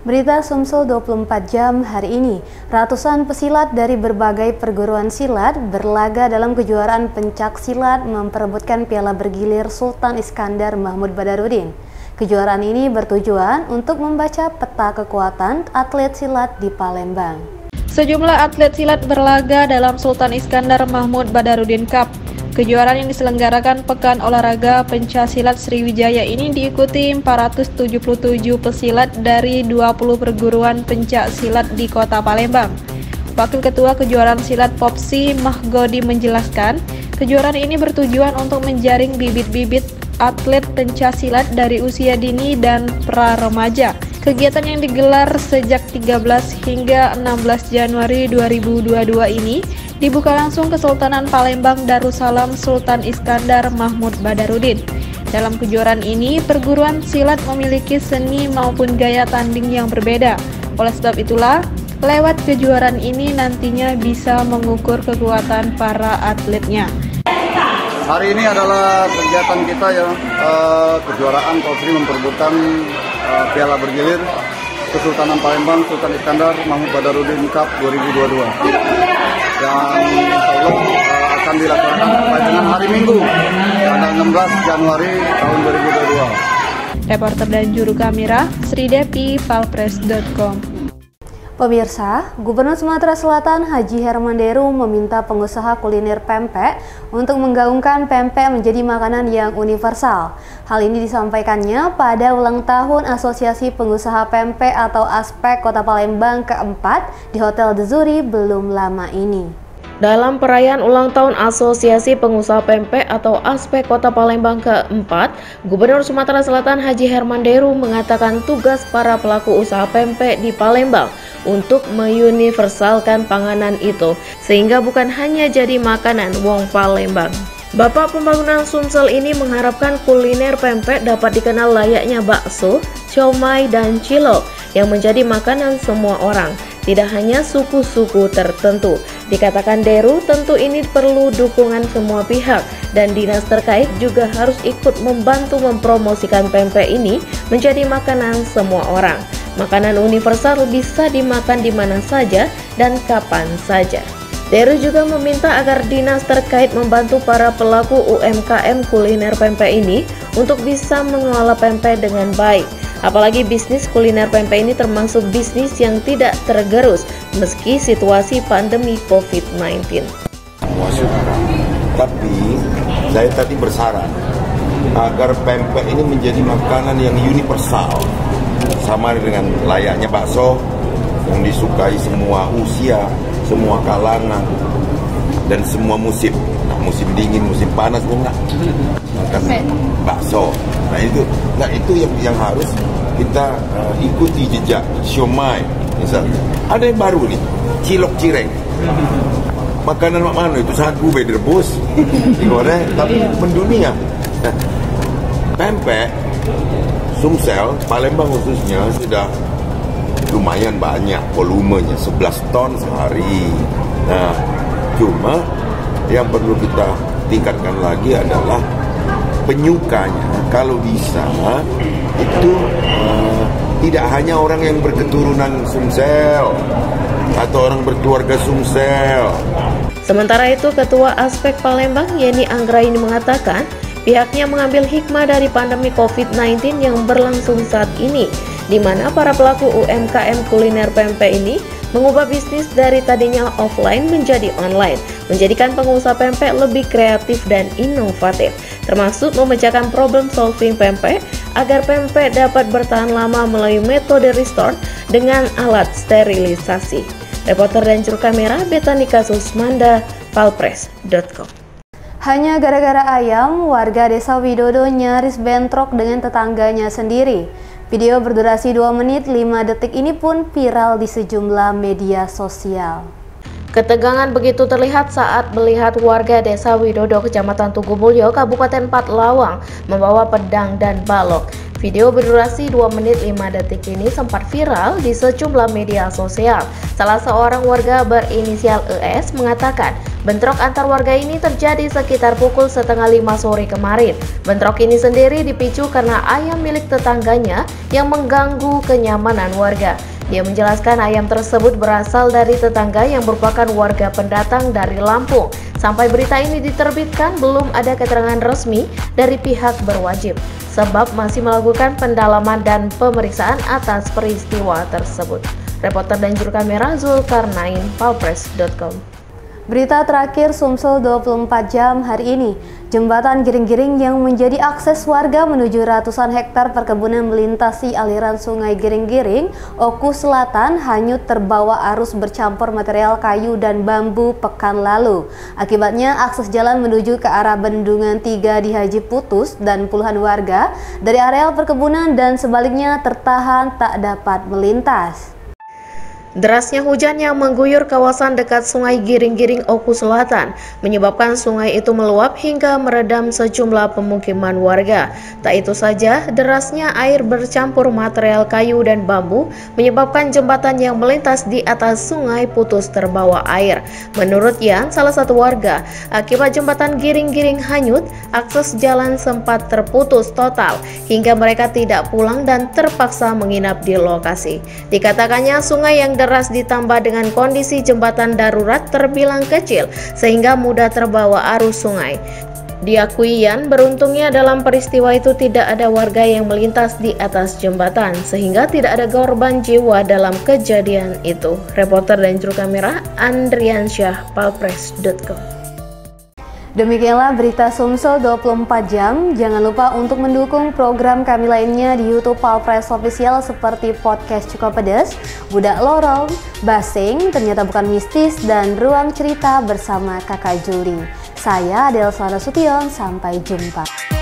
Berita Sumsel 24 jam hari ini, ratusan pesilat dari berbagai perguruan silat berlaga dalam kejuaraan pencak silat memperebutkan piala bergilir Sultan Iskandar Mahmud Badarudin. Kejuaraan ini bertujuan untuk membaca peta kekuatan atlet silat di Palembang. Sejumlah atlet silat berlaga dalam Sultan Iskandar Mahmud Badarudin Cup. Kejuaraan yang diselenggarakan Pekan Olahraga Pencaksilat Sriwijaya ini diikuti 477 pesilat dari 20 perguruan pencak silat di Kota Palembang. Wakil Ketua Kejuaraan Silat Popsi Mahgodi menjelaskan, kejuaraan ini bertujuan untuk menjaring bibit-bibit atlet pencak silat dari usia dini dan pra-remaja. Kegiatan yang digelar sejak 13 hingga 16 Januari 2022 ini dibuka langsung Kesultanan Palembang Darussalam Sultan Iskandar Mahmud Badarudin. Dalam kejuaraan ini, perguruan silat memiliki seni maupun gaya tanding yang berbeda. Oleh sebab itulah, lewat kejuaraan ini nantinya bisa mengukur kekuatan para atletnya. Hari ini adalah kegiatan kita ya, kejuaraan Polri memperebutkan piala bergilir Kesultanan Palembang Sultan Iskandar Mahmud Badarudin Cup 2022 yang insya Allah akan dilaksanakan sampai dengan hari Minggu tanggal 16 Januari tahun 2022. Reporter dan juru kamera Sri Depi, Palpres.com. Pemirsa, Gubernur Sumatera Selatan Haji Herman Deru meminta pengusaha kuliner pempek untuk menggaungkan pempek menjadi makanan yang universal. Hal ini disampaikannya pada ulang tahun Asosiasi Pengusaha Pempek atau ASPEK Kota Palembang keempat di Hotel The Zuri belum lama ini. Dalam perayaan ulang tahun Asosiasi Pengusaha Pempek atau ASPEK Kota Palembang keempat, Gubernur Sumatera Selatan Haji Herman Deru mengatakan tugas para pelaku usaha pempek di Palembang untuk meuniversalkan panganan itu, sehingga bukan hanya jadi makanan wong Palembang. Bapak Pembangunan Sumsel ini mengharapkan kuliner pempek dapat dikenal layaknya bakso, siomay, dan cilok yang menjadi makanan semua orang, tidak hanya suku-suku tertentu. Dikatakan Deru, tentu ini perlu dukungan semua pihak dan dinas terkait juga harus ikut membantu mempromosikan pempek ini menjadi makanan semua orang. Makanan universal bisa dimakan di mana saja dan kapan saja. Deru juga meminta agar dinas terkait membantu para pelaku UMKM kuliner pempek ini untuk bisa mengelola pempek dengan baik. Apalagi bisnis kuliner pempek ini termasuk bisnis yang tidak tergerus meski situasi pandemi COVID-19. Tapi saya tadi bersaran agar pempek ini menjadi makanan yang universal, sama dengan layaknya bakso yang disukai semua usia, semua kalangan, dan semua musim. Nah, musim dingin, musim panas pun makan bakso. Nah itu yang harus kita ikuti jejak. Siomay misalnya. Ada yang baru nih, cilok cireng. Makanan mana itu sagu direbus, digoreng, tapi mendunia. Nah, pempek Sumsel, Palembang khususnya sudah lumayan banyak volumenya, 11 ton sehari. Nah, cuma yang perlu kita tingkatkan lagi adalah penyukanya. Kalau bisa itu tidak hanya orang yang berketurunan Sumsel atau orang berkeluarga Sumsel. Sementara itu, Ketua ASPEK Palembang Yeni Anggraini mengatakan pihaknya mengambil hikmah dari pandemi COVID-19 yang berlangsung saat ini, di mana para pelaku UMKM kuliner pempek ini mengubah bisnis dari tadinya offline menjadi online, menjadikan pengusaha pempek lebih kreatif dan inovatif, termasuk memecahkan problem solving pempek agar pempek dapat bertahan lama melalui metode restore dengan alat sterilisasi. Reporter dan juru kamera Betanika Susmanda, Palpres.com. Hanya gara-gara ayam, warga Desa Widodo nyaris bentrok dengan tetangganya sendiri. Video berdurasi 2 menit 5 detik ini pun viral di sejumlah media sosial. Ketegangan begitu terlihat saat melihat warga Desa Widodo, Kecamatan Tugumulyo, Kabupaten Patlawang membawa pedang dan balok. Video berdurasi 2 menit 5 detik ini sempat viral di sejumlah media sosial. Salah seorang warga berinisial ES mengatakan, bentrok antar warga ini terjadi sekitar pukul 4:30 sore kemarin. Bentrok ini sendiri dipicu karena ayam milik tetangganya yang mengganggu kenyamanan warga. Dia menjelaskan ayam tersebut berasal dari tetangga yang merupakan warga pendatang dari Lampung. Sampai berita ini diterbitkan, belum ada keterangan resmi dari pihak berwajib, sebab masih melakukan pendalaman dan pemeriksaan atas peristiwa tersebut. Reporter dan juru kamera Zulkarnain, palpress.com. Berita terakhir Sumsel 24 jam hari ini. Jembatan Giring-Giring yang menjadi akses warga menuju ratusan hektar perkebunan melintasi aliran sungai Giring-Giring, Oku Selatan hanyut terbawa arus bercampur material kayu dan bambu pekan lalu. Akibatnya akses jalan menuju ke arah Bendungan 3 di Haji putus dan puluhan warga dari areal perkebunan dan sebaliknya tertahan tak dapat melintas. Derasnya hujan yang mengguyur kawasan dekat Sungai Giring-Giring Oku Selatan menyebabkan sungai itu meluap hingga merendam sejumlah pemukiman warga. Tak itu saja, derasnya air bercampur material kayu dan bambu menyebabkan jembatan yang melintas di atas sungai putus terbawa air. Menurut Yan, salah satu warga, akibat jembatan Giring-Giring hanyut, akses jalan sempat terputus total hingga mereka tidak pulang dan terpaksa menginap di lokasi. Dikatakannya sungai yang deras ditambah dengan kondisi jembatan darurat terbilang kecil sehingga mudah terbawa arus sungai. Diakui Yan, beruntungnya dalam peristiwa itu tidak ada warga yang melintas di atas jembatan sehingga tidak ada korban jiwa dalam kejadian itu. Reporter dan juru kamera Andriansyah, palpress.com. Demikianlah berita Sumsel 24 jam. Jangan lupa untuk mendukung program kami lainnya di YouTube Palpress Official seperti Podcast Cukup Pedes, Budak Lorong, Basing, Ternyata Bukan Mistis, dan Ruang Cerita bersama Kakak Juli. Saya Delsa Nasution, sampai jumpa.